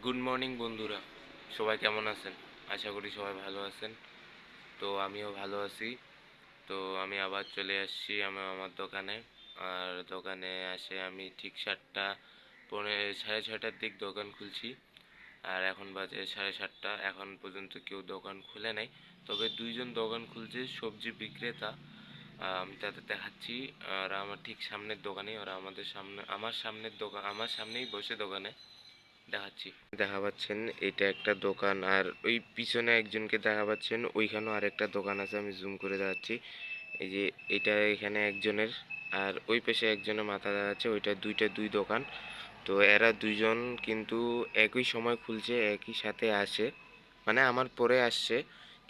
Good morning বন্ধুরা, সবাই কেমন আছেন? আশা করি সবাই ভালো আছেন। তো আমিও ভালো আছি। তো আমি আবার চলে আসছি আমার দোকানে। আর দোকানে আসে আমি ঠিক 7টা সাড়ে 6টার দিক দোকান খুলছি। আর এখন বাজে 7:30। এখন পর্যন্ত কেউ দোকান খুলে নাই, তবে দুইজন দোকান খুলছে সবজি বিক্রেতা। আমি তাদের দেখাচ্ছি। আর আমার ঠিক সামনের দোকানে ওরা আমার সামনের দোকান, আমার সামনেই বসে দোকানে দেখাচ্ছি। দেখা পাচ্ছেন এটা একটা দোকান, আর ওই পিছনে একজনকে দেখা পাচ্ছেন, ওইখানেও আরেকটা দোকান আছে। আমি জুম করে দেখাচ্ছি। এই যে এটা এখানে একজনের, আর ওই পাশে একজনের মাথা দেখা যাচ্ছে। ওইটা দুই দোকান। তো এরা দুইজন কিন্তু একই সময় খুলছে, একই সাথে আসে, মানে আমার পরে আসছে,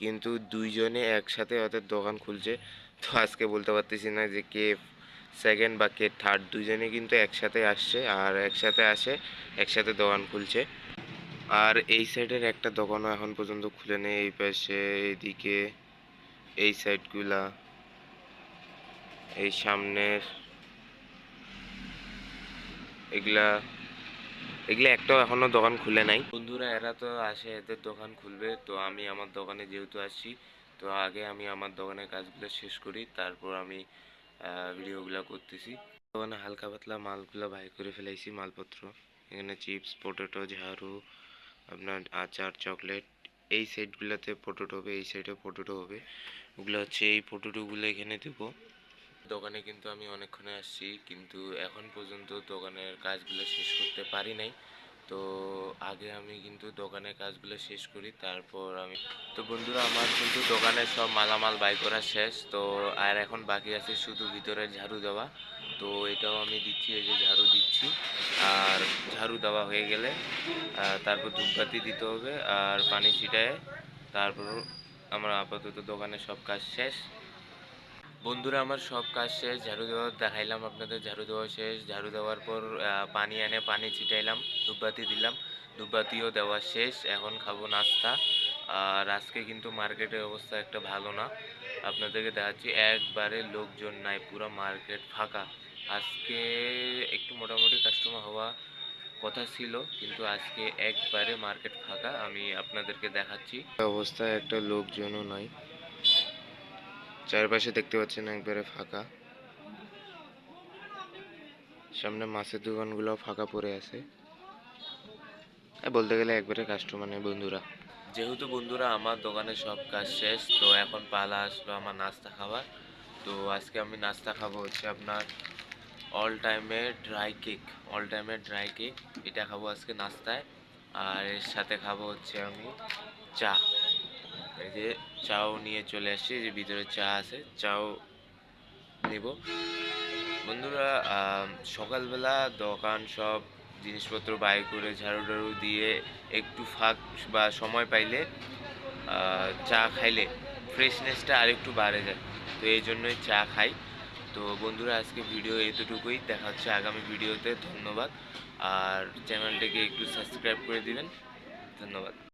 কিন্তু দুইজনে একসাথে ওদের দোকান খুলছে। তো আজকে বলতে পারতেছি না যে কে সেকেন্ড বা কে থার্ড, দুইজনে কিন্তু একসাথে আসছে আর একসাথে আসে একসাথে দোকান খুলছে। আর এই সাইডের একটা দোকানও এখন পর্যন্ত খুলে নেই। এই পাশে, এইদিকে, এই সাইডগুলা, এই সামনের এগুলা এগুলা একটাও এখনো দোকান খুলে নাই। বন্ধুরা এরা তো আসে, এদের দোকান খুলবে, তো আমি আমার দোকানে যেহেতু আসছি, তো আগে আমি আমার দোকানের কাজগুলো শেষ করি, তারপর আমি ভিডিওগুলো করতেছি। দোকানে হালকা পাতলা মালগুলো বাই করে ফেলাইছি, মালপত্র। এখানে চিপস, পটেটো, ঝাড়ু, আপনার আচার, চকলেট। এই সাইডগুলোতে পটেটো হবে, এই সাইডে পটেটো হবে। ওগুলো হচ্ছে, এই পটেটোগুলো এখানে দেবো। দোকানে কিন্তু আমি অনেকক্ষণে আসছি, কিন্তু এখন পর্যন্ত দোকানের কাজগুলো শেষ করতে পারি নাই। তো আগে আমি কিন্তু দোকানের কাজগুলো শেষ করি, তারপর আমি। তো বন্ধুরা আমার কিন্তু দোকানের সব মালামাল বাই করা শেষ। তো আর এখন বাকি আছে শুধু ভিতরে ঝাড়ু দেওয়া। তো এটাও আমি দিচ্ছি, এই যে ঝাড়ু দিচ্ছি। আর ঝাড়ু দেওয়া হয়ে গেলে তারপর ধূপবাতি দিতে হবে আর পানি ছিটায়। তারপর আমার আপাতত দোকানের সব কাজ শেষ। বন্ধুরা আমার সব কাজ শেষ, ঝাড়ু দেওয়া দেখাইলাম আপনাদের। ঝাড়ু দেওয়া শেষ, ঝাড়ু দেওয়ার পর পানি এনে পানি ছিটাইলাম, ধূপবাতি দিলাম, ধূপবাতিও দেওয়া শেষ। এখন খাবো নাস্তা। আর আজকে কিন্তু মার্কেটের অবস্থা একটা ভালো না, আপনাদেরকে দেখাচ্ছি। একবারে লোকজন নাই, পুরো মার্কেট ফাঁকা। আজকে একটু মোটামুটি কাস্টমার হওয়া কথা ছিল, কিন্তু আজকে একবারে মার্কেট ফাঁকা। আমি আপনাদেরকে দেখাচ্ছি অবস্থায়, একটা লোকজনও নাই। চারপাশে দেখতে পাচ্ছেন একবারে ফাঁকা। সামনে মাছের দোকানগুলো ফাঁকা পড়ে আছে। বলতে গেলে একবারে কাস্টমার নেই বন্ধুরা। যেহেতু বন্ধুরা আমার দোকানে সব কাজ শেষ, তো এখন পালা আসলো আমার নাস্তা খাবার। তো আজকে আমি নাস্তা খাবো হচ্ছে আপনার অল টাইমের ড্রাই কেক। এটা খাবো আজকে নাস্তায়। আর এর সাথে খাবো হচ্ছে আমি চা। এই যে চাও নিয়ে চলে আসছি, যে ভিতরে চা আছে, চাও নিব। বন্ধুরা সকালবেলা দোকান সব জিনিসপত্র বাই করে ঝাড়ু টাড়ু দিয়ে একটু ফাঁক বা সময় পাইলে চা খাইলে ফ্রেশনেসটা আরেকটু বাড়ে যায়। তো এই জন্যই চা খাই। তো বন্ধুরা আজকে ভিডিও এতটুকুই, দেখা হচ্ছে আগামী ভিডিওতে। ধন্যবাদ। আর চ্যানেলটিকে একটু সাবস্ক্রাইব করে দিবেন। ধন্যবাদ।